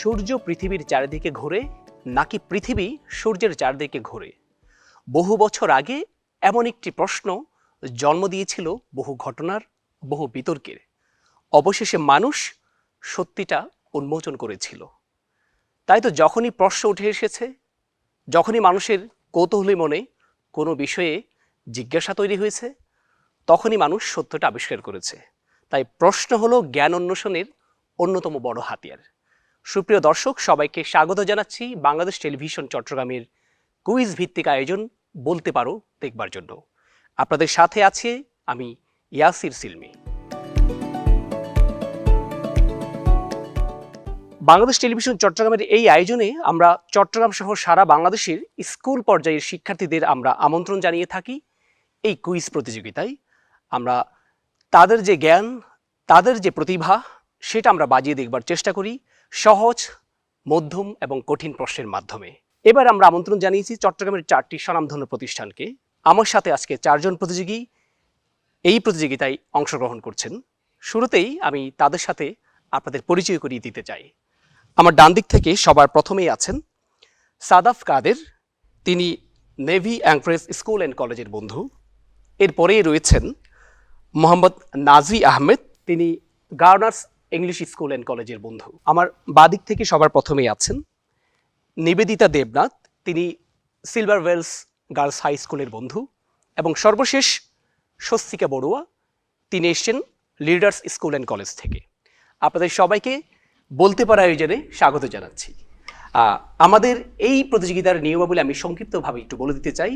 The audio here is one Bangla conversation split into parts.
সূর্য পৃথিবীর চারিদিকে ঘোরে নাকি পৃথিবী সূর্যের চারিদিকে ঘোরে? বহু বছর আগে এমন একটি প্রশ্ন জন্ম দিয়েছিল বহু ঘটনার, বহু বিতর্কের। অবশেষে মানুষ সত্যিটা উন্মোচন করেছিল। তাই তো যখনই প্রশ্ন উঠে এসেছে, যখনই মানুষের কৌতূহলী মনে কোনো বিষয়ে জিজ্ঞাসা তৈরি হয়েছে, তখনই মানুষ সত্যটা আবিষ্কার করেছে। তাই প্রশ্ন হলো জ্ঞান অন্বেষণের অন্যতম বড় হাতিয়ার। সুপ্রিয় দর্শক, সবাইকে স্বাগত জানাচ্ছি বাংলাদেশ টেলিভিশন চট্টগ্রামের কুইজ ভিত্তিক আয়োজন বলতে পারো দেখবার জন্য। আপনাদের সাথে আছে আমি ইয়াসির সিলমি। বাংলাদেশ টেলিভিশন চট্টগ্রামের এই আয়োজনে আমরা চট্টগ্রাম সহ সারা বাংলাদেশের স্কুল পর্যায়ের শিক্ষার্থীদের আমরা আমন্ত্রণ জানিয়ে থাকি এই কুইজ প্রতিযোগিতায়। আমরা তাদের যে জ্ঞান, তাদের যে প্রতিভা, সেটা আমরা বাজিয়ে দেখবার চেষ্টা করি সহজ, মধ্যম এবং কঠিন প্রশ্নের মাধ্যমে। এবার আমরা আমন্ত্রণ জানিয়েছি চট্টগ্রামের 4টি স্বনামধন্য প্রতিষ্ঠানকে। আমার সাথে আজকে 4 জন প্রতিযোগী এই প্রতিযোগিতায় অংশগ্রহণ করছেন। শুরুতেই আমি তাদের সাথে আপনাদের পরিচয় করিয়ে দিতে চাই। আমার ডান দিক থেকে সবার প্রথমেই আছেন সাদাফ কাদের, তিনি নেভি অ্যাংকরেজ স্কুল অ্যান্ড কলেজের বন্ধু। এরপরেই রয়েছেন মোহাম্মদ নাজি আহমেদ, তিনি গার্নার্স ইংলিশ স্কুল অ্যান্ড কলেজের বন্ধু। আমার বাদিক থেকে সবার প্রথমেই আছেন নিবেদিতা দেবনাথ, তিনি সিলভার ওয়েলস গার্লস হাই স্কুলের বন্ধু। এবং সর্বশেষ স্বস্তিকা বড়ুয়া, তিনি এসছেন লিডার্স স্কুল অ্যান্ড কলেজ থেকে। আপনাদের সবাইকে বলতে পারা আয়োজনে স্বাগত জানাচ্ছি। আমাদের এই প্রতিযোগিতার নিয়মাবলী আমি সংক্ষিপ্তভাবে একটু বলে দিতে চাই।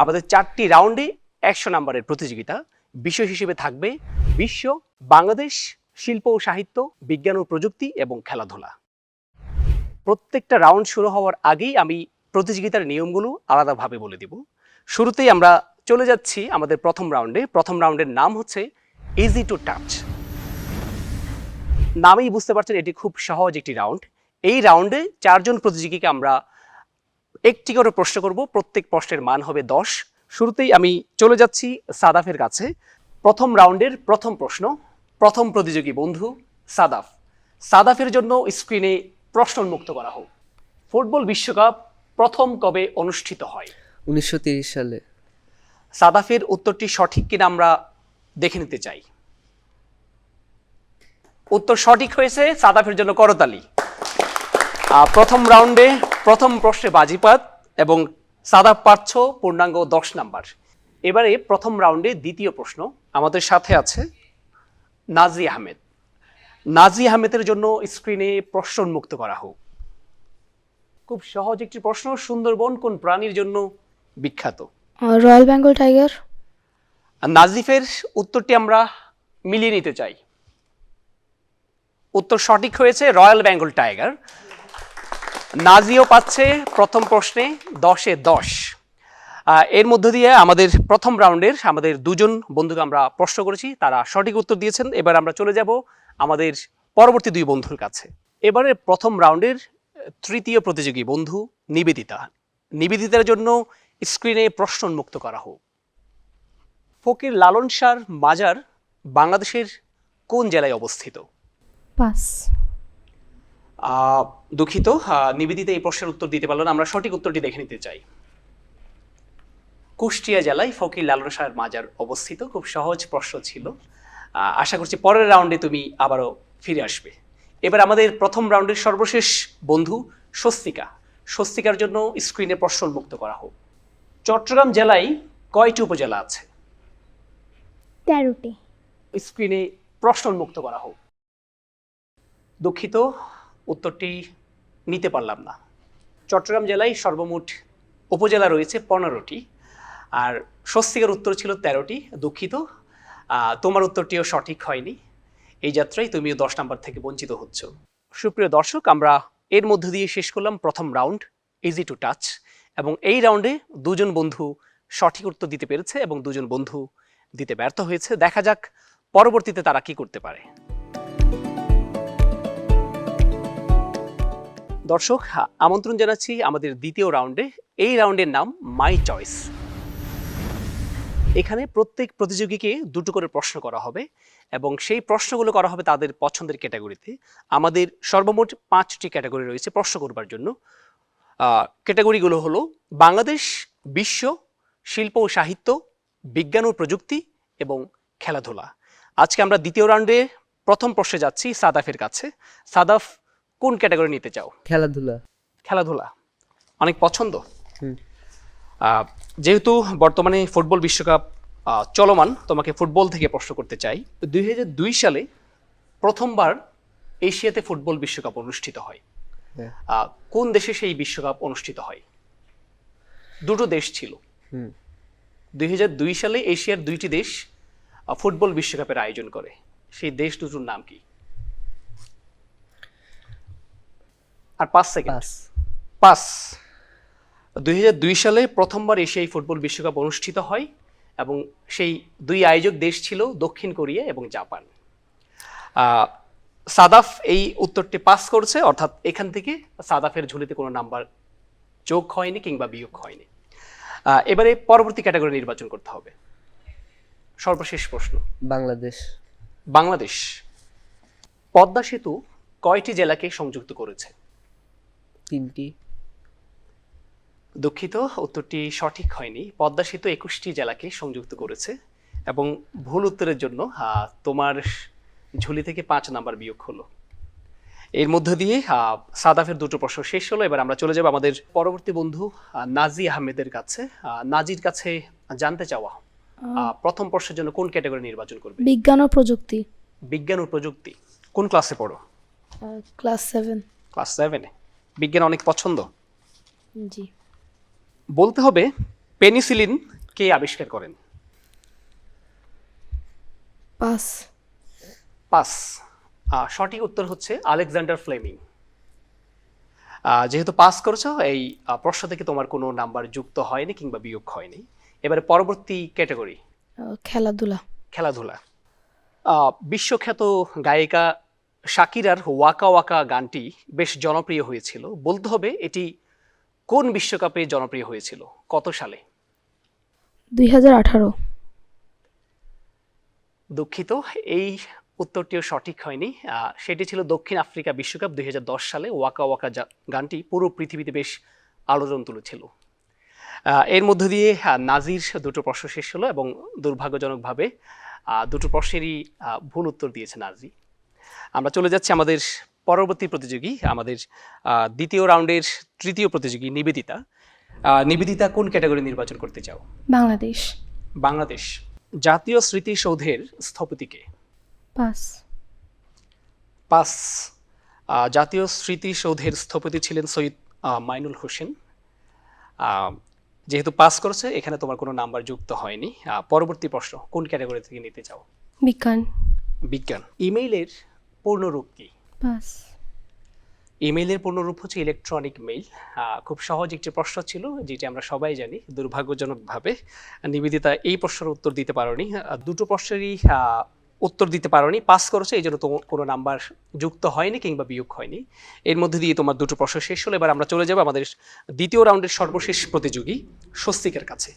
আমাদের 4টি রাউন্ডে 100 নম্বরের প্রতিযোগিতা। বিষয় হিসেবে থাকবে বিশ্ব, বাংলাদেশ, শিল্প ও সাহিত্য, বিজ্ঞান ও প্রযুক্তি এবং খেলাধুলা। প্রত্যেকটা রাউন্ড শুরু হওয়ার আগেই আমি প্রতিযোগিতার নিয়মগুলো আলাদাভাবে বলে দিব। শুরুতেই আমরা চলে যাচ্ছি আমাদের প্রথম রাউন্ডে। প্রথম রাউন্ডের নাম হচ্ছে ইজি টু টাচ। নামেই বুঝতে পারছেন এটি খুব সহজ একটি রাউন্ড। এই রাউন্ডে 4 জন প্রতিযোগীকে আমরা একটি করে প্রশ্ন করব, প্রত্যেক প্রশ্নের মান হবে 10। শুরুতেই আমি চলে যাচ্ছি সাদাফের কাছে। প্রথম রাউন্ডের প্রথম প্রশ্ন, প্রথম প্রতিযোগী বন্ধু সাদাফ। সাদাফের জন্য স্ক্রিনে প্রশ্ন উন্মুক্ত করা হোক। ফুটবল বিশ্বকাপ প্রথম কবে অনুষ্ঠিত হয়? 1930 সালে। সাদাফের উত্তরটি সঠিক কিনা আমরা দেখে নিতে চাই। উত্তর সঠিক হয়েছে, সাদাফের জন্য করতালি। প্রথম রাউন্ডে প্রথম প্রশ্নে বাজিপাত এবং সাদাফ পাচ্ছ পূর্ণাঙ্গ 10 নাম্বার। এবারে প্রথম রাউন্ডে দ্বিতীয় প্রশ্ন, আমাদের সাথে আছে নাজি আহমেদ। নাজি আহমেদের জন্য স্ক্রিনে প্রশ্ন উন্মুক্ত করা হোক। খুব সহজ একটি প্রশ্ন, সুন্দরবন কোন প্রাণীর জন্য বিখ্যাত? Royal Bengal tiger. নাজিফের উত্তরটি আমরা মিলিয়ে নিতে চাই। উত্তর সঠিক হয়েছে, রয়্যাল বেঙ্গল টাইগার। নাজিও পাচ্ছে প্রথম প্রশ্নে 10-এ 10। এর মধ্য দিয়ে আমাদের প্রথম রাউন্ডের আমাদের 2 জন বন্ধুকে আমরা প্রশ্ন করেছি, তারা সঠিক উত্তর দিয়েছেন। এবার আমরা চলে যাব আমাদের পরবর্তী 2 বন্ধুর কাছে। এবারে প্রথম রাউন্ডের তৃতীয় প্রতিযোগী বন্ধু নিবেদিতা। নিবেদিতার জন্য স্ক্রিনে প্রশ্ন উন্মুক্ত করা হোক। ফকির লালন শাহর মাজার বাংলাদেশের কোন জেলায় অবস্থিত? পাস। দুঃখিত, নিবেদিতা এই প্রশ্নের উত্তর দিতে পারল না। আমরা সঠিক উত্তরটি দেখে নিতে চাই। কুষ্টিয়া জেলায় ফকির লালন শাহর মাজার অবস্থিত। খুব সহজ প্রশ্ন ছিল। আশা করছি পরের রাউন্ডে তুমি আবারও ফিরে আসবে। এবার আমাদের প্রথম রাউন্ডের সর্বশেষ বন্ধু স্বস্তিকা। স্বস্তিকার জন্য স্ক্রিনে প্রশ্ন উন্মুক্ত করা হোক। চট্টগ্রাম জেলায় কয়টি উপজেলা আছে? 13টি। স্ক্রিনে প্রশ্ন উন্মুক্ত করা হোক। দুঃখিত, উত্তরটি নিতে পারলাম না। চট্টগ্রাম জেলায় সর্বমোট উপজেলা রয়েছে 15টি, আর স্বস্তিকার উত্তর ছিল 13টি। দুঃখিত, তোমার উত্তরটিও সঠিক হয়নি। এই যাত্রায় তুমিও 10 নাম্বার থেকে বঞ্চিত হচ্ছ। সুপ্রিয় দর্শক, আমরা এর মধ্য দিয়ে শেষ করলাম প্রথম রাউন্ড ইজি টু টাচ। এবং এই রাউন্ডে 2 জন বন্ধু সঠিক উত্তর দিতে পেরেছে এবং 2 জন বন্ধু দিতে ব্যর্থ হয়েছে। দেখা যাক পরবর্তীতে তারা কি করতে পারে। দর্শক, আমন্ত্রণ জানাচ্ছি আমাদের দ্বিতীয় রাউন্ডে। এই রাউন্ডের নাম মাই চয়েস। এখানে প্রত্যেক প্রতিযোগীকে দুটো করে প্রশ্ন করা হবে এবং সেই প্রশ্নগুলো করা হবে তাদের পছন্দের ক্যাটাগরিতে। আমাদের সর্বমোট 5টি ক্যাটাগরি রয়েছে প্রশ্ন করবার জন্য। ক্যাটাগরিগুলো হলো বাংলাদেশ, বিশ্ব, শিল্প ও সাহিত্য, বিজ্ঞান ও প্রযুক্তি এবং খেলাধুলা। আজকে আমরা দ্বিতীয় রাউন্ডে প্রথম প্রশ্নে যাচ্ছি সাদাফের কাছে। সাদাফ, কোন ক্যাটাগরি নিতে চাও? খেলাধুলা। খেলাধুলা অনেক পছন্দ। হুম। যেহেতু বর্তমানে ফুটবল বিশ্বকাপ চলমান, তোমাকে ফুটবল থেকে প্রশ্ন করতে চাই। 2002 সালে প্রথমবার এশিয়াতে ফুটবল বিশ্বকাপ অনুষ্ঠিত হয়। হ্যাঁ। কোন দেশে সেই বিশ্বকাপ অনুষ্ঠিত হয়? দুটো দেশ ছিল। 2002 সালে এশিয়ার 2টি দেশ ফুটবল বিশ্বকাপের আয়োজন করে। সেই দেশ দুটোর নাম কি? আর 5 সেকেন্ড। পাস। 2002 সালে প্রথমবার এশিয়ায় ফুটবল বিশ্বকাপ অনুষ্ঠিত হয় এবং সেই দুই আয়োজক দেশ ছিল দক্ষিণ কোরিয়া এবং জাপান। সাদাফ এই উত্তরটি পাস করছে, অর্থাৎ এখান থেকে সাদাফের ঝুলিতে কোনো নাম্বার যোগ হয়নি কিংবা বিয়োগ হয়নি। এবারে পরবর্তী ক্যাটাগরি নির্বাচন করতে হবে। সর্বশেষ প্রশ্ন। বাংলাদেশ। বাংলাদেশ। পদ্মা সেতু কয়টি জেলাকে সংযুক্ত করেছে? 3টি। দুঃখিত, উত্তরটি সঠিক হয়নি। পদ্মা সেতু 21টি জেলাকে সংযুক্ত করেছে এবং ভুল উত্তরের জন্য তোমার ঝুলি থেকে 5 নাম্বার বিয়োগ হলো। এর মধ্য দিয়ে সাদাফের দুটো প্রশ্ন শেষ হলো। এবার আমরা চলে যাব আমাদের পরবর্তী বন্ধু নাজি আহমেদের কাছে। নাজির কাছে জানতে চাওয়া, প্রথম প্রশ্নের জন্য কোন ক্যাটাগরি নির্বাচন করবে? বিজ্ঞান ও প্রযুক্তি। বিজ্ঞান ও প্রযুক্তি। কোন ক্লাসে পড়ো? ক্লাস 7। ক্লাস 7-এ। বিজ্ঞান অনেক পছন্দ। জি। বলতে হবে পেনিসিলিন কে আবিষ্কার করেন? পাস। পাস। সঠিক উত্তর হচ্ছে আলেকজান্ডার ফ্লেমিং। যেহেতু পাস করেছো, এই প্রশ্ন থেকে তোমার কোনো নাম্বার যুক্ত হয়নি কিংবা বিয়োগ হয়নি। এবারে পরবর্তী ক্যাটাগরি খেলাধুলা। খেলাধুলা। বিশ্বখ্যাত গায়িকা শাকিরার ওয়াকা ওয়াকা গানটি বেশ জনপ্রিয় হয়েছিল। বলতে হবে এটি কোন বিশ্বকাপে জনপ্রিয় হয়েছিল, কত সালে? 2018। দুঃখিত, এই উত্তরটিও সঠিক হয়নি। সেটি ছিল দক্ষিণ আফ্রিকা বিশ্বকাপ 2010 সালে। ওয়াকা ওয়াকা গানটি পুরো পৃথিবীতে বেশ আলোড়ন তুলেছিল। এর মধ্য দিয়ে নাজির দুটো প্রশ্ন শেষ হলো এবং দুর্ভাগ্যজনকভাবে দুটো প্রশ্নেরই ভুল উত্তর দিয়েছে নাজি। আমরা চলে যাচ্ছি আমাদের পরবর্তী প্রতিযোগী, আমাদের দ্বিতীয় রাউন্ডের তৃতীয় প্রতিযোগী নিবেদিতা। নিবেদিতা, কোন ক্যাটাগরি নির্বাচন করতে চাও? বাংলাদেশ। বাংলাদেশ। জাতীয় স্মৃতিসৌধের স্থপতিকে? পাস। পাস। জাতীয় স্মৃতিসৌধের স্থপতি ছিলেন সৈয়দ মাইনুল হোসেন। যেহেতু পাস করেছে, এখানে তোমার কোনো নাম্বার যুক্ত হয়নি। পরবর্তী প্রশ্ন, কোন ক্যাটাগরি থেকে নিতে চাও? বিজ্ঞান। বিজ্ঞান। ইমেইলের পূর্ণরূপ কি? পাস। ইমেইলের পূর্ণরূপ হচ্ছে ইলেকট্রনিক মেইল। খুব সহজ একটি প্রশ্ন ছিল, যেটি আমরা সবাই জানি। দুর্ভাগ্যজনকভাবে নিবেদিতা এই প্রশ্নের উত্তর দিতে পারোনি। দুটো প্রশ্নেরই উত্তর দিতে পারোনি, পাস করেছে, এই জন্য তোমার কোনো নাম্বার যুক্ত হয়নি কিংবা বিয়োগ হয়নি। এর মধ্যে দিয়ে তোমার দুটো প্রশ্ন শেষ হলো। এবার আমরা চলে যাব আমাদের দ্বিতীয় রাউন্ডের সর্বশেষ প্রতিযোগী স্বস্তিকার কাছে।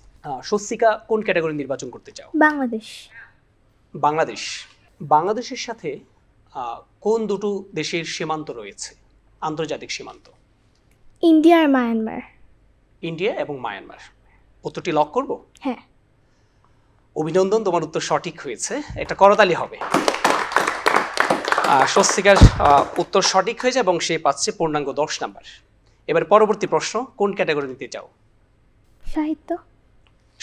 স্বস্তিকা, কোন ক্যাটাগরি নির্বাচন করতে চাও? বাংলাদেশ। বাংলাদেশ। বাংলাদেশের সাথে কোন দুটো দেশের সীমান্ত রয়েছে, আন্তর্জাতিক সীমান্ত? ইন্ডিয়া আর মায়ানমার। ইন্ডিয়া এবং মায়ানমার। উত্তরটি লক করব? হ্যাঁ। অভিনন্দন, তোমার উত্তর সঠিক হয়েছে। একটা করতালি হবে। স্বস্তিকার উত্তর সঠিক হয়েছে এবং সে পাচ্ছে পূর্ণাঙ্গ 10 নাম্বার। এবার পরবর্তী প্রশ্ন, কোন ক্যাটাগরি নিতে চাও? সাহিত্য।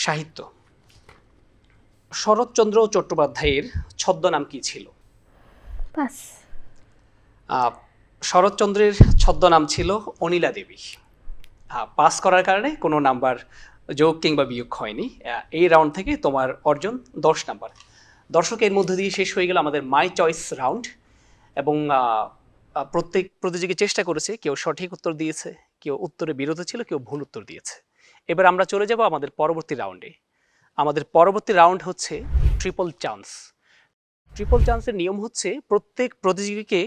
সাহিত্য। শরৎচন্দ্র চট্টোপাধ্যায়ের ছদ্মনাম কি ছিল? পাস। শরৎচন্দ্রের ছদ্মনাম ছিল অনিলা দেবী। পাস করার কারণে কোনো নাম্বার যোগ কিংবা বিয়োগ হয়নি। এই রাউন্ড থেকে তোমার অর্জন 10 নাম্বার। দর্শকের মধ্য দিয়ে শেষ হয়ে গেল আমাদের মাই চয়েস রাউন্ড এবং প্রত্যেক প্রতিযোগী চেষ্টা করেছে, কেউ সঠিক উত্তর দিয়েছে, কেউ উত্তরে বিরত ছিল, কেউ ভুল উত্তর দিয়েছে। এবার আমরা চলে যাব আমাদের পরবর্তী রাউন্ডে। আমাদের পরবর্তী রাউন্ড হচ্ছে ট্রিপল চান্স। ট্রিপল চান্সের নিয়ম হচ্ছে প্রত্যেক প্রতিযোগীকে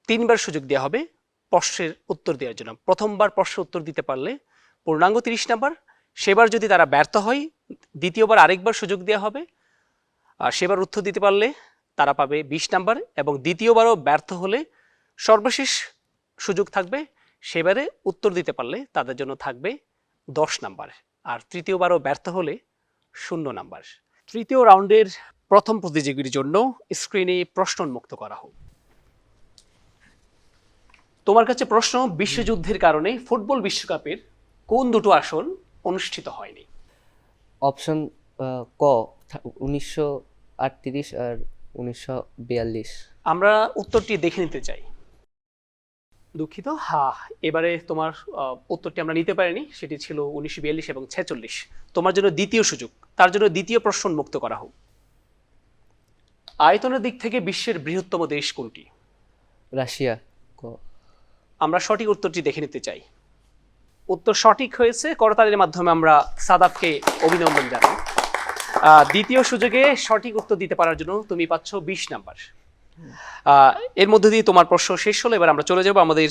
3বার সুযোগ দেওয়া হবে প্রশ্নের উত্তর দেওয়ার জন্য। প্রথমবার প্রশ্নের উত্তর দিতে পারলে পূর্ণাঙ্গ 30 নাম্বার, সেবার যদি তারা ব্যর্থ হয় দ্বিতীয়বার আরেকবার সুযোগ দেওয়া হবে, আর সেবার উত্তর দিতে পারলে তারা পাবে 20 নাম্বার, এবং দ্বিতীয়বারও ব্যর্থ হলে সর্বশেষ সুযোগ থাকবে, সেবারে উত্তর দিতে পারলে তাদের জন্য থাকবে 10 নাম্বার, আর তৃতীয়বারও ব্যর্থ হলে 0 নাম্বার। তৃতীয় রাউন্ডের প্রথম প্রতিযোগীর জন্য স্ক্রিনে প্রশ্ন উন্মুক্ত করা হোক। তোমার কাছে প্রশ্ন, বিশ্বযুদ্ধের কারণে ফুটবল বিশ্বকাপের কোন দুটো আসর অনুষ্ঠিত হয়নি? অপশন ক 1938 আর 1942। আমরা উত্তরটি দেখে নিতে চাই। দুঃখিত, এবারে তোমার উত্তরটি আমরা নিতে পারিনি, সেটি ছিল 1942 এবং 46। তোমার জন্য দ্বিতীয় সুযোগ, তার জন্য দ্বিতীয় প্রশ্ন উন্মুক্ত করা হোক। আয়তনের দিক থেকে বিশ্বের বৃহত্তম দেশ কোনটি? রাশিয়া। ক আমরা সঠিক উত্তরটি দেখে নিতে চাই। উত্তর সঠিক হয়েছে, করতালির মাধ্যমে আমরা সাদাফকে অভিনন্দন জানাই। দ্বিতীয় সুযোগে সঠিক উত্তর দিতে পারার জন্য তুমি পাচ্ছ 20 নাম্বার। এর মধ্যে দিয়ে তোমার প্রশ্ন শেষ হলো। এবার আমরা চলে যাব আমাদের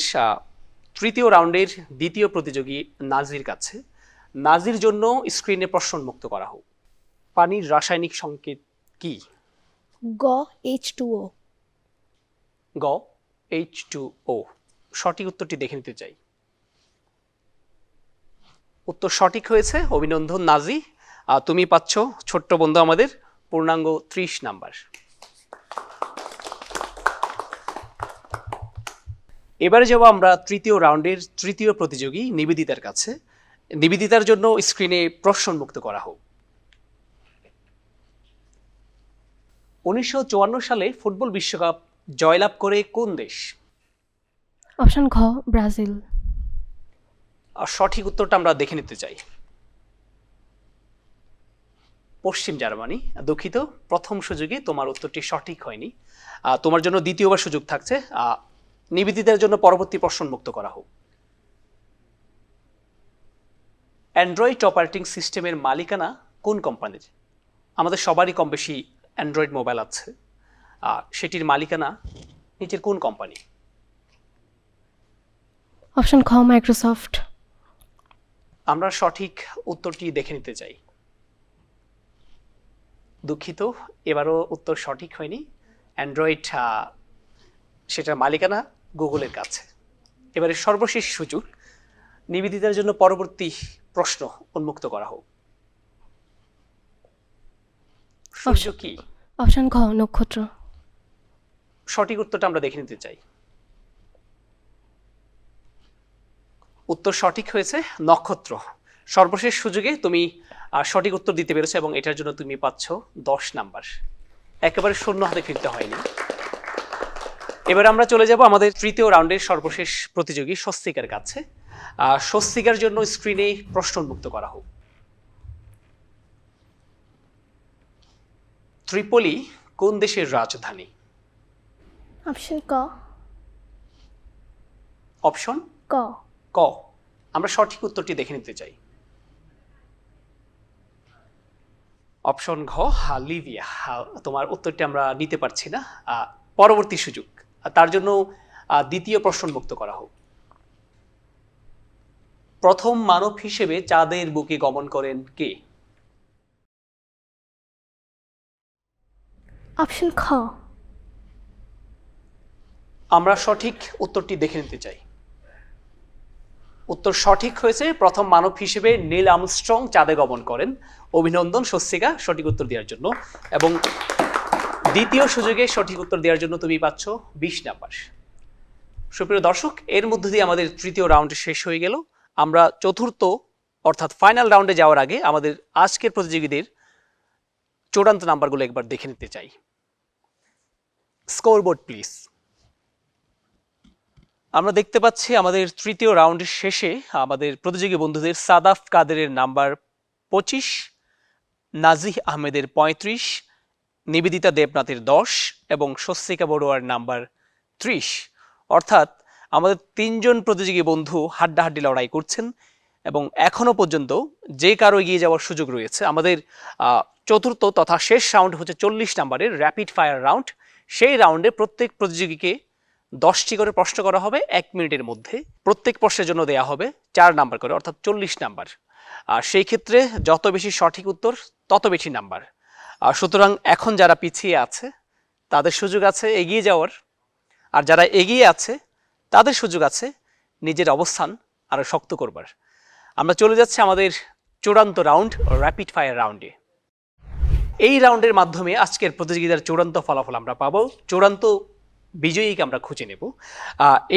তৃতীয় রাউন্ডের দ্বিতীয় প্রতিযোগী নাজির কাছে। নাজির জন্য স্ক্রিনে প্রশ্ন উন্মুক্ত করা হোক। পানির রাসায়নিক সংকেত কি? গ H2O। গ H2O। সঠিক উত্তরটি দেখে নিতে চাই। উত্তর সঠিক হয়েছে, অভিনন্দন নাজি। তুমি পাচ্ছ ছোট্ট বন্ধু আমাদের পূর্ণাঙ্গ 30 নাম্বার। এবারে যাব আমরা তৃতীয় রাউন্ডের তৃতীয় প্রতিযোগী নিবেদিতার কাছে। নিবেদিতার জন্য স্ক্রিনে প্রশ্ন উন্মুক্ত করা হোক। 1954 সালে ফুটবল বিশ্বকাপ জয়লাভ করে কোন দেশ? অপশন ঘ ব্রাজিল। সঠিক উত্তরটা আমরা দেখে নিতে চাই। পশ্চিম জার্মানি। দুঃখিত, প্রথম সুযোগে তোমার উত্তরটি সঠিক হয়নি। তোমার জন্য দ্বিতীয়বার সুযোগ থাকছে। নিবেদিতার জন্য পরবর্তী প্রশ্ন উন্মুক্ত করা হোক। অ্যান্ড্রয়েড অপারেটিং সিস্টেমের মালিকানা কোন কোম্পানির? আমাদের সবারই কম বেশি অ্যান্ড্রয়েড মোবাইল আছে, সেটির মালিকানা নিচের কোন কোম্পানি? অপশন খ মাইক্রোসফট। আমরা সঠিক উত্তরটি দেখে নিতে চাই। দুঃখিত, এবারও উত্তর সঠিক হয়নি। অ্যান্ড্রয়েড সেটার মালিকানা গুগলের কাছে। এবারে সর্বশেষ সুযোগ, নিবেদিতার জন্য পরবর্তী প্রশ্ন উন্মুক্ত করা হোক। সূর্য কি? অপশন ঘ নক্ষত্র। সঠিক উত্তরটা আমরা দেখে নিতে চাই। উত্তর সঠিক হয়েছে, নক্ষত্র। সর্বশেষ সুযোগে তুমি সঠিক উত্তর দিতে পেরেছো এবং এটার জন্য তুমি পাচ্ছ 10 নাম্বার। একেবারে শূন্য হাতে ফিরতে হয়নি। এবার আমরা চলে যাব আমাদের তৃতীয় রাউন্ডের সর্বশেষ প্রতিযোগী স্বস্তিকার কাছে। স্বস্তিকার জন্য স্ক্রিনে প্রশ্ন উন্মুক্ত করা হোক। ত্রিপলি কোন দেশের রাজধানী? অপশন ক। অপশন ক। ক। আমরা সঠিক উত্তরটি দেখে নিতে চাই। অপশন ঘ লিবিয়া। তোমার উত্তরটি আমরা নিতে পারছি না। পরবর্তী সুযোগ, তার জন্য দ্বিতীয় প্রশ্ন মুক্ত করা হোক। প্রথম মানব হিসেবে চাঁদের বুকে গমন করেন কে? অপশন খ। আমরা সঠিক উত্তরটি দেখে নিতে চাই। উত্তর সঠিক হয়েছে, প্রথম মানব হিসেবে নীল আর্মস্ট্রং চাঁদে গমন করেন। অভিনন্দন স্বস্তিকা সঠিক উত্তর দেওয়ার জন্য, এবং দ্বিতীয় সুযোগে সঠিক উত্তর দেওয়ার জন্য তুমি পাচ্ছ 20 নাম্বার। সুপ্রিয় দর্শক, এর মধ্য দিয়ে আমাদের তৃতীয় রাউন্ড শেষ হয়ে গেল। আমরা চতুর্থ অর্থাৎ ফাইনাল রাউন্ডে যাওয়ার আগে আমাদের আজকের প্রতিযোগীদের চূড়ান্ত নাম্বারগুলো একবার দেখে নিতে চাই। Scoreboard please. আমরা দেখতে পাচ্ছি আমাদের তৃতীয় রাউন্ডের শেষে আমাদের প্রতিযোগী বন্ধুদের সাদাফ কাদেরের নাম্বার 25, নাজিহ আহমেদের 35, নিবেদিতা দেবনাথের 10 এবং স্বস্তিকা বড়ুয়ার নাম্বার 30। অর্থাৎ আমাদের তিনজন প্রতিযোগী বন্ধু হাড্ডাহাড্ডি লড়াই করছেন এবং এখনো পর্যন্ত যে কারো এগিয়ে যাওয়ার সুযোগ রয়েছে। আমাদের চতুর্থ তথা শেষ রাউন্ড হচ্ছে 40 নাম্বারের র্যাপিড ফায়ার রাউন্ড। সেই রাউন্ডে প্রত্যেক প্রতিযোগীকে 10টি করে প্রশ্ন করা হবে 1 মিনিটের মধ্যে। প্রত্যেক প্রশ্নের জন্য দেয়া হবে 4 নাম্বার করে, অর্থাৎ 40 নাম্বার। আর সেই ক্ষেত্রে যত বেশি সঠিক উত্তর তত বেশি নাম্বার। সুতরাং এখন যারা পিছিয়ে আছে তাদের সুযোগ আছে এগিয়ে যাওয়ার, আর যারা এগিয়ে আছে তাদের সুযোগ আছে নিজের অবস্থান আরো শক্ত করবার। আমরা চলে যাচ্ছি আমাদের চূড়ান্ত রাউন্ড, র্যাপিড ফায়ার রাউন্ডে। এই রাউন্ডের মাধ্যমে আজকের প্রতিযোগিতার চূড়ান্ত ফলাফল আমরা পাবো, চূড়ান্ত বিজয়ীকে আমরা খুঁজে নেব।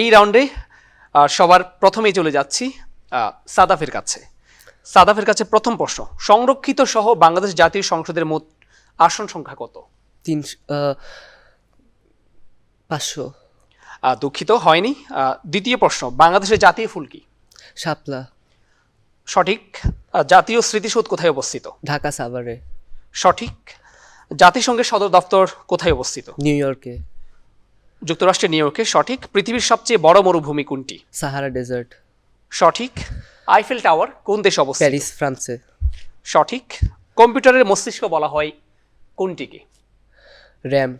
এই রাউন্ডে সবার প্রথমেই চলে যাচ্ছি সাদাফের কাছে। সাদাফের কাছে প্রথম প্রশ্ন, সংরক্ষিত সহ বাংলাদেশ জাতীয় সংসদের মোট আসন সংখ্যা কত? 500। দুঃখিত, হয়নি। দ্বিতীয় প্রশ্ন, বাংলাদেশের জাতীয় ফুল কি? শাপলা। সঠিক। জাতীয় স্মৃতিসৌধ কোথায় অবস্থিত? ঢাকা সাভারে। সঠিক। জাতিসংঘের সদর দপ্তর কোথায় অবস্থিত? নিউ ইয়র্কে। যুক্তরাষ্ট্রের নিউ ইয়র্কে। সঠিক। পৃথিবীর সবচেয়ে বড় মরুভূমি কোনটি? সাহারা ডেজার্ট। সঠিক। আইফেল টাওয়ার কোন দেশে অবস্থিত? প্যারিস, ফ্রান্সে। সঠিক। কম্পিউটারের মস্তিষ্ক বলা হয় কোনটিকে? র্যাম।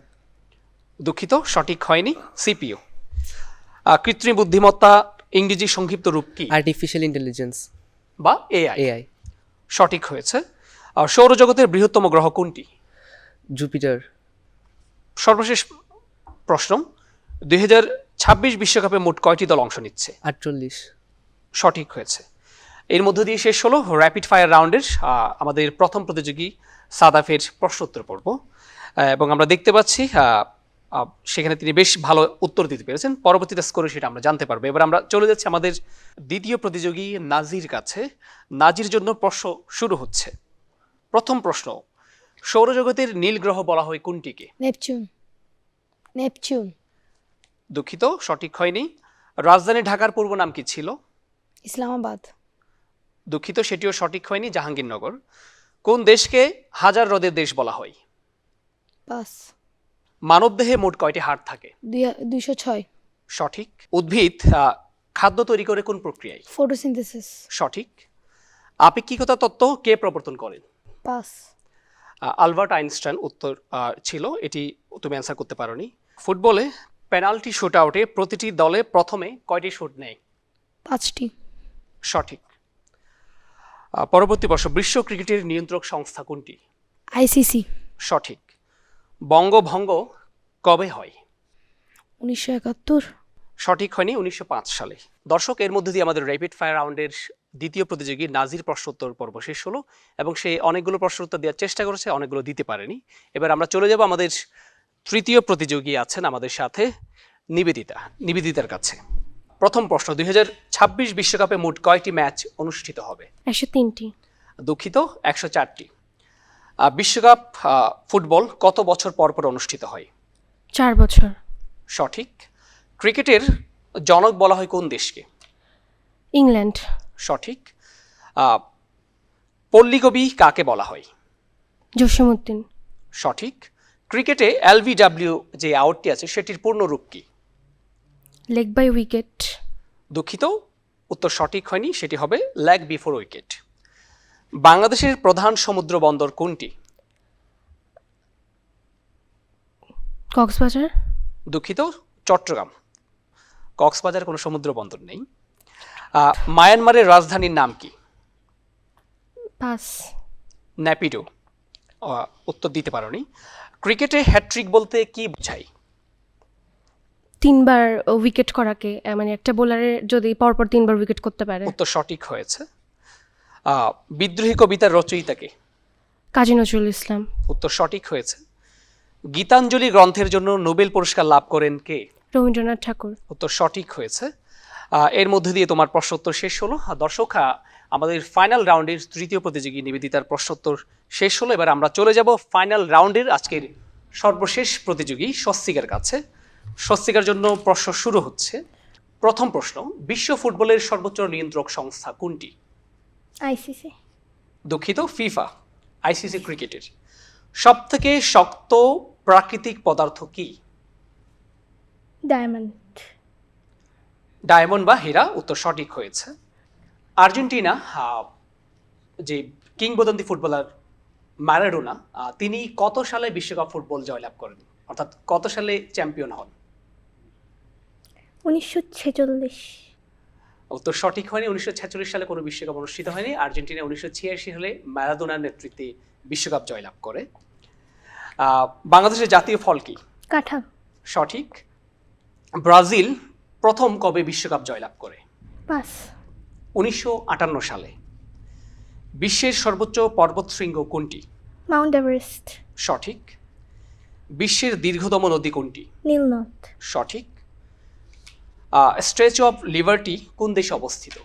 দুঃখিত, সঠিক হয়নি, সিপিইউ। কৃত্রিম বুদ্ধিমত্তা ইংরেজি সংক্ষিপ্ত রূপ কি? আর্টিফিশিয়াল ইন্টেলিজেন্স বা এআই। এআই। সঠিক হয়েছে। সৌরজগতের বৃহত্তম গ্রহ কোনটি? জুপিটার। সর্বশেষ প্রশ্ন, 2026 বিশ্বকাপে মোট কয়টি দল অংশ নিচ্ছে? 48। সঠিক হয়েছে। এর মধ্য দিয়ে শেষ হলো র্যাপিড ফায়ার রাউন্ডের আমাদের প্রথম প্রতিযোগী সাদাফের প্রশ্নোত্তর পর্ব, এবং আমরা দেখতে পাচ্ছি সেখানে তিনি বেশ ভালো উত্তর দিতে পেরেছেন। পরবর্তীতে স্কোরে সেটা আমরা জানতে পারবো। এবার আমরা চলে যাচ্ছি আমাদের দ্বিতীয় প্রতিযোগী নাজির কাছে। নাজির জন্য প্রশ্ন শুরু হচ্ছে। প্রথম প্রশ্ন, সৌরজগতের নীল গ্রহ বলা হয় কোনটিকে? নেপচুন। নেপচুন। দুঃখিত, সঠিক হয়নি। রাজধানী ঢাকার পূর্ব নাম কি ছিল? ইসলামাবাদ। দুঃখিত, সেটিও সঠিক হয়নি, জাহাঙ্গীরনগর। কোন দেশকে হাজার হ্রদের দেশ বলা হয়? পাস। মানবদেহে মোট কয়টি হাড় থাকে? 206। সঠিক। উদ্ভিদ খাদ্য তৈরি করে কোন প্রক্রিয়ায়? ফটোসিনথেসিস। সঠিক। আপেক্ষিকতা তত্ত্ব কে প্রবর্তন করেন? পাস। আলবার্ট আইনস্টাইন উত্তর ছিল, এটি তুমি অ্যান্সার করতে পারোনি। ফুটবলে পেনাল্টি শুট আউটে প্রতিটি দলে প্রথমে কয়টি শুট নেয়? 5টি। সঠিক। পরবর্তী প্রশ্ন, বিশ্ব ক্রিকেটের নিয়ন্ত্রক সংস্থা কোনটি? আইসিসি। সঠিক। বঙ্গভঙ্গ কবে হয়? 1971। সঠিক হয়নি, 1905 সালে। দর্শক, এর মধ্যে দিয়ে আমাদের র্যাপিড ফায়ার রাউন্ডের দ্বিতীয় প্রতিযোগী নাজির প্রশ্নোত্তর পর্ব শেষ হলো, এবং সে অনেকগুলো প্রশ্ন উত্তর দেওয়ার চেষ্টা করেছে, অনেকগুলো দিতে পারেনি। এবার আমরা চলে যাব আমাদের তৃতীয় প্রতিযোগী আছেন আমাদের সাথে, নিবেদিতার কাছে। প্রথম প্রশ্ন, 2026 বিশ্বকাপে মোট কয়টি ম্যাচ অনুষ্ঠিত হবে? 103টি। দুঃখিত, 104টি। বিশ্বকাপ ফুটবল কত বছর পর পর অনুষ্ঠিত হয়? 4 বছর। সঠিক। ক্রিকেটের জনক বলা হয় কোন দেশকে? ইংল্যান্ড। সঠিক। পল্লীকবি কাকে বলা হয়? জসীমউদ্দিন। সঠিক। ক্রিকেটে LBW যে আউটটি আছে সেটির পূর্ণ রূপ কি? Leg by wicket. দুঃখিত, উত্তর সঠিক হয়নি, সেটি হবে লেগ বিফোর উইকেট। বাংলাদেশের প্রধান সমুদ্র বন্দর কোনটি? কক্সবাজার। দুঃখিত, চট্টগ্রাম। কক্সবাজার কোনো সমুদ্র বন্দর নেই। মায়ানমারের রাজধানীর নাম কি? পাস। ন্যাপিডো। উত্তর দিতে পারোনি। ক্রিকেটে হ্যাট্রিক বলতে কি বোঝায়? 3বার উইকেট করাকে, মানে একটা বোলারের যদি পরপর 3বার উইকেট করতে পারে। উত্তর সঠিক হয়েছে। বিদ্রোহী কবিতার রচয়িতাকে? কাজী নজরুল ইসলাম। উত্তর সঠিক হয়েছে। গীতাঞ্জলি গ্রন্থের জন্য নোবেল পুরস্কার লাভ করেন কে? রবীন্দ্রনাথ ঠাকুর। উত্তর সঠিক হয়েছে। এর মধ্যে দিয়ে তোমার প্রশ্নোত্তর শেষ হলো। দর্শক, আমাদের ফাইনাল রাউন্ডের তৃতীয় প্রতিযোগী নিবেদিতার প্রশ্নোত্তর শেষ হলো। এবার আমরা চলে যাব ফাইনাল রাউন্ডের আজকের সর্বশেষ প্রতিযোগী স্বস্তিকার কাছে। স্বস্তিকার জন্য প্রশ্ন শুরু হচ্ছে। প্রথম প্রশ্ন, বিশ্ব ফুটবলের সর্বোচ্চ নিয়ন্ত্রক সংস্থা কোনটি? আইসিসি। দুঃখিত, ফিফা। আইসিসি ক্রিকেটের সবথেকে শক্ত প্রাকৃতিক পদার্থ কি? ডায়মন্ড। ডায়মন্ড বা হীরা। উত্তর সঠিক হয়েছে। আর্জেন্টিনা যে কিংবদন্তি ফুটবলার ম্যারাডোনা, তিনি কত সালে বিশ্বকাপ ফুটবল জয়লাভ করেন, অর্থাৎ কত সালে চ্যাম্পিয়ন হন? 1946। উত্তর সঠিক হয়নি। 1946 সালে কোনো বিশ্বকাপ অনুষ্ঠিত হয়নি। আর্জেন্টিনা 1986 সালে ম্যারাডোনার নেতৃত্বে বিশ্বকাপ জয়লাভ করে। বাংলাদেশের জাতীয় ফল কি? কাঁঠাল। সঠিক। ব্রাজিল প্রথম কবে বিশ্বকাপ জয়লাভ করে? পাস। 1958 সালে। বিশ্বের সর্বোচ্চ পর্বতশৃঙ্গ কোনটি? Mount Everest. সঠিক। বিশ্বের দীর্ঘতম নদী কোনটি? নীলনদ। সঠিক। স্ট্যাচু অফ লিবার্টি কোন দেশে অবস্থিত?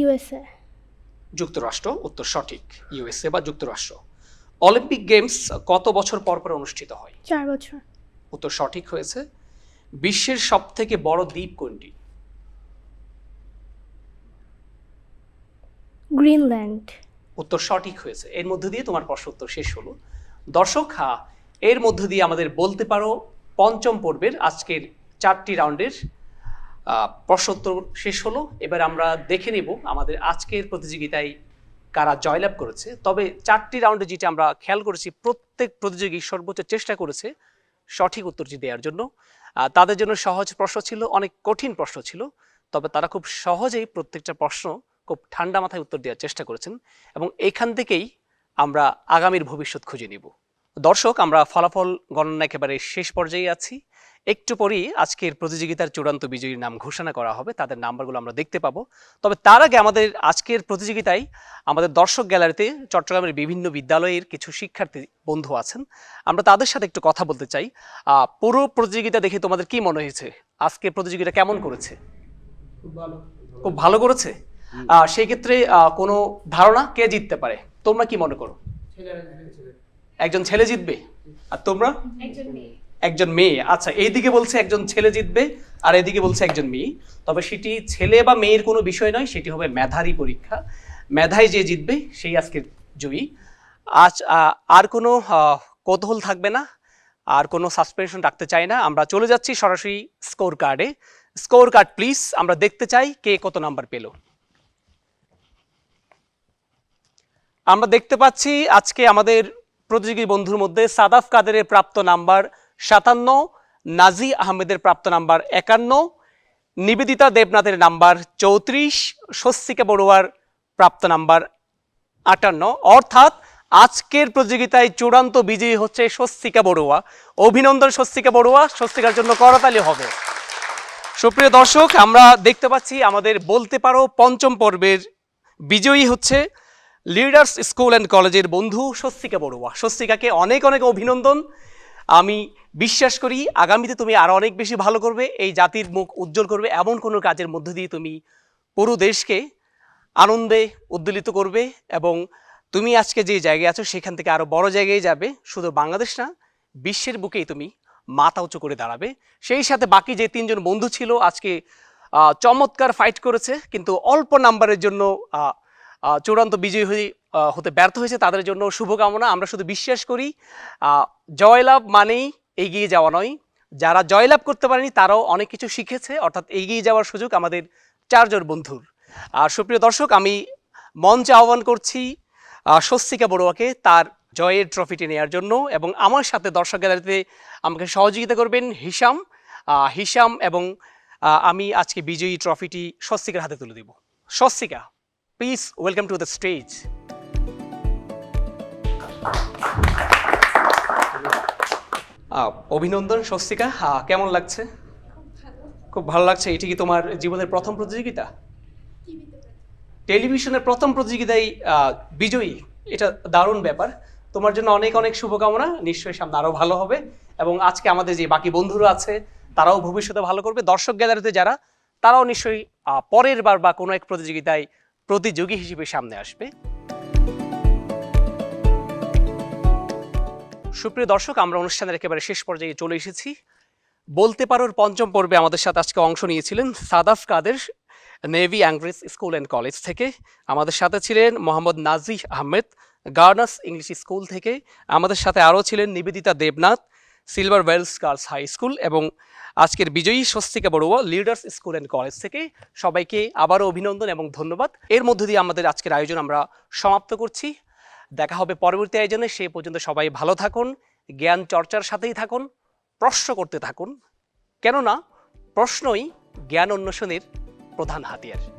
ইউএসএ। যুক্তরাষ্ট্র। উত্তর সঠিক, ইউএসএ বা যুক্তরাষ্ট্র। অলিম্পিক গেমস কত বছর পর পর অনুষ্ঠিত হয়? 4 বছর। উত্তর সঠিক হয়েছে। বিশ্বের সবথেকে বড় দ্বীপ কোনটি? গ্রিনল্যান্ড। উত্তর সঠিক হয়েছে। এর মধ্য দিয়ে তোমার প্রশ্ন উত্তর শেষ হলো। দর্শক, এর মধ্য দিয়ে আমাদের বলতে পারো পঞ্চম পর্বের আজকের 4টি রাউন্ডের প্রশ্নোত্তর শেষ হলো। এবার আমরা দেখে নেব আমাদের আজকের প্রতিযোগিতায় কারা জয়লাভ করেছে। তবে 4টি রাউন্ডে যেটা আমরা খেয়াল করেছি, প্রত্যেক প্রতিযোগী সর্বোচ্চ চেষ্টা করেছে সঠিক উত্তরটি দেওয়ার জন্য। তাদের জন্য সহজ প্রশ্ন ছিল, অনেক কঠিন প্রশ্ন ছিল, তবে তারা খুব সহজেই প্রত্যেকটা প্রশ্ন খুব ঠান্ডা মাথায় উত্তর দেওয়ার চেষ্টা করেছেন এবং এখান থেকেই আমরা আগামীর ভবিষ্যৎ খুঁজে নিব। দর্শক, আমরা ফলাফল গণনা একেবারে শেষ পর্যায়ে আছি। একটু পরেই আজকের প্রতিযোগিতার চূড়ান্ত বিজয়ীর নাম ঘোষণা করা হবে, তাদের নাম্বারগুলো আমরা দেখতে পাবো। তবে তার আগে আমাদের আজকের প্রতিযোগিতায় আমাদের দর্শক গ্যালারিতে চট্টগ্রামের বিভিন্ন বিদ্যালয়ের কিছু শিক্ষার্থী বন্ধু আছেন, আমরা তাদের সাথে একটু কথা বলতে চাই। পুরো প্রতিযোগিতা দেখে তোমাদের কি মনে হয়েছে? আজকের প্রতিযোগিতা কেমন করেছে? খুব ভালো করেছে। সেই ক্ষেত্রে কোনো ধারণা কে জিততে পারে? তোমরা কি মনে করো? একজন ছেলে জিতবে। আর তোমরা? একজন মেয়ে। আচ্ছা, এইদিকে বলছে একজন ছেলে জিতবে আর এদিকে বলছে একজন মেয়ে। তবে সেটি ছেলে বা মেয়ের কোনো বিষয় নয়, সেটি হবে মেধারই পরীক্ষা। মেধায় যে জিতবে সেই আজকের জয়ী। আজ আর কোনো কৌতূহল থাকবে না, আর কোনো সাসপেনশন রাখতে চাই না। আমরা চলে যাচ্ছি সরাসরি স্কোর কার্ডে। স্কোর কার্ড প্লিজ, আমরা দেখতে চাই কে কত নাম্বার পেল। আমরা দেখতে পাচ্ছি আজকে আমাদের প্রতিযোগী বন্ধুর মধ্যে সাদাফ কাদেরের প্রাপ্ত নাম্বার 57, নাজি আহমেদের প্রাপ্ত নাম্বার 51, নিবেদিতা দেবনাথের নাম্বার 34, স্বস্তিকা বড়ুয়ার প্রাপ্ত নাম্বার 58। অর্থাৎ আজকের প্রতিযোগিতায় চূড়ান্ত বিজয়ী হচ্ছে স্বস্তিকা বড়ুয়া। অভিনন্দন স্বস্তিকা বড়ুয়া, স্বস্তিকার জন্য করতালি হবে। সুপ্রিয় দর্শক, আমরা দেখতে পাচ্ছি আমাদের বলতে পারো পঞ্চম পর্বের বিজয়ী হচ্ছে লিডার্স স্কুল অ্যান্ড কলেজের বন্ধু স্বস্তিকা বড়ুয়া। স্বস্তিকাকে অনেক অনেক অভিনন্দন। আমি বিশ্বাস করি আগামীতে তুমি আরো অনেক বেশি ভালো করবে, এই জাতির মুখ উজ্জ্বল করবে, এমন কোনো কাজের মধ্য দিয়ে তুমি পুরো দেশকে আনন্দে উদ্দোলিত করবে এবং তুমি আজকে যে জায়গায় আছো সেখান থেকে আরো বড় জায়গায় যাবে। শুধু বাংলাদেশ না, বিশ্বের বুকেই তুমি মাথা উঁচু করে দাঁড়াবে। সেই সাথে বাকি যে 3জন বন্ধু ছিল আজকে চমৎকার ফাইট করেছে, কিন্তু অল্প নাম্বারের জন্য চূড়ান্ত বিজয়ী হতে ব্যর্থ হয়েছে, তাদের জন্য শুভকামনা। আমরা শুধু বিশ্বাস করি জয়লাভ মানেই এগিয়ে যাওয়া নয়, যারা জয়লাভ করতে পারেনি তারাও অনেক কিছু শিখেছে, অর্থাৎ এগিয়ে যাওয়ার সুযোগ আমাদের 4জন বন্ধুর। আর সুপ্রিয় দর্শক, আমি মঞ্চে আহ্বান করছি স্বস্তিকা বড়ুয়াকে তার জয়ের ট্রফিটি নেওয়ার জন্য, এবং আমার সাথে দর্শক গ্যালারিতে আমাকে সহযোগিতা করবেন হিসাম এবং আমি আজকে বিজয়ী ট্রফিটি স্বস্তিকার হাতে তুলে দেব। Swastika, please welcome to the stage. অভিনন্দন স্বস্তিকা, কেমন লাগছে? খুব ভালো লাগছে। এটি কি তোমার জীবনের প্রথম প্রতিযোগিতা? টেলিভিশনের প্রথম প্রতিযোগিতায় বিজয়ী, এটা দারুণ ব্যাপার। তোমার জন্য অনেক অনেক শুভকামনা। নিশ্চয়ই সামনে আরো ভালো হবে এবং আজকে আমাদের যে বাকি বন্ধুরা আছে তারাও ভবিষ্যতে ভালো করবে। দর্শক গ্যালারিতে যারা, তারাও নিশ্চয়ই পরের বার বা কোনো এক প্রতিযোগিতায় প্রতিযোগী হিসেবে সামনে আসবে। সুপ্রিয় দর্শক, আমরা অনুষ্ঠানের একেবারে শেষ পর্যায়ে চলে এসেছি। বলতে পারোর পঞ্চম পর্বে আমাদের সাথে আজকে অংশ নিয়েছিলেন Sadaf Kader Navy Anchorage School and College থেকে। আমাদের সাথে ছিলেন মোহাম্মদ নাজি আহমেদ গার্নাস ইংলিশ স্কুল থেকে। আমাদের সাথে আরও ছিলেন Nivedita Debnath Silver Wells Girls High School, এবং আজকের বিজয়ী Swastika Barua Leaders School and College থেকে। সবাইকে আবারও অভিনন্দন এবং ধন্যবাদ। এর মধ্য দিয়ে আমাদের আজকের আয়োজন আমরা সমাপ্ত করছি। দেখা হবে পরবর্তী আয়োজনে। সে পর্যন্ত সবাই ভালো থাকুন, জ্ঞান চর্চার সাথেই থাকুন, প্রশ্ন করতে থাকুন, কেননা প্রশ্নই জ্ঞান অন্বেষণের প্রধান হাতিয়ার।